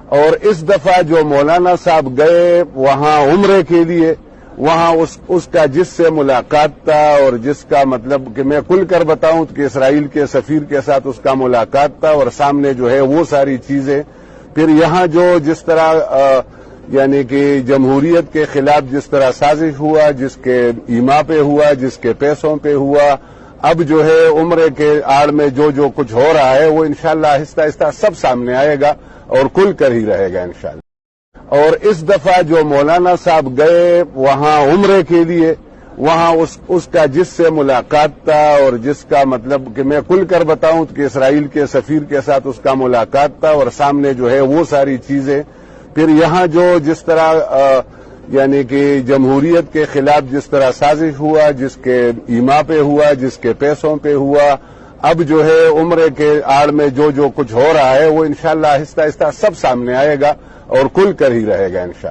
اور اس دفعہ جو مولانا صاحب گئے وہاں عمرے کے لیے، وہاں اس کا جس سے ملاقات تھا اور جس کا مطلب کہ میں کھل کر بتاؤں کہ اسرائیل کے سفیر کے ساتھ اس کا ملاقات تھا اور سامنے جو ہے وہ ساری چیزیں، پھر یہاں جو جس طرح یعنی کہ جمہوریت کے خلاف جس طرح سازش ہوا، جس کے ایما پہ ہوا، جس کے پیسوں پہ ہوا، اب جو ہے عمرے کے آڑ میں جو کچھ ہو رہا ہے وہ انشاءاللہ آہستہ آہستہ سب سامنے آئے گا اور کھل کر ہی رہے گا انشاءاللہ۔ اور اس دفعہ جو مولانا صاحب گئے وہاں عمرے کے لیے، وہاں اس کا جس سے ملاقات تھا اور جس کا مطلب کہ میں کھل کر بتاؤں کہ اسرائیل کے سفیر کے ساتھ اس کا ملاقات تھا اور سامنے جو ہے وہ ساری چیزیں، پھر یہاں جو جس طرح یعنی کہ جمہوریت کے خلاف جس طرح سازش ہوا، جس کے ایما پہ ہوا، جس کے پیسوں پہ ہوا، اب جو ہے عمرے کے آڑ میں جو کچھ ہو رہا ہے وہ انشاءاللہ آہستہ آہستہ سب سامنے آئے گا اور کھل کر ہی رہے گا انشاءاللہ۔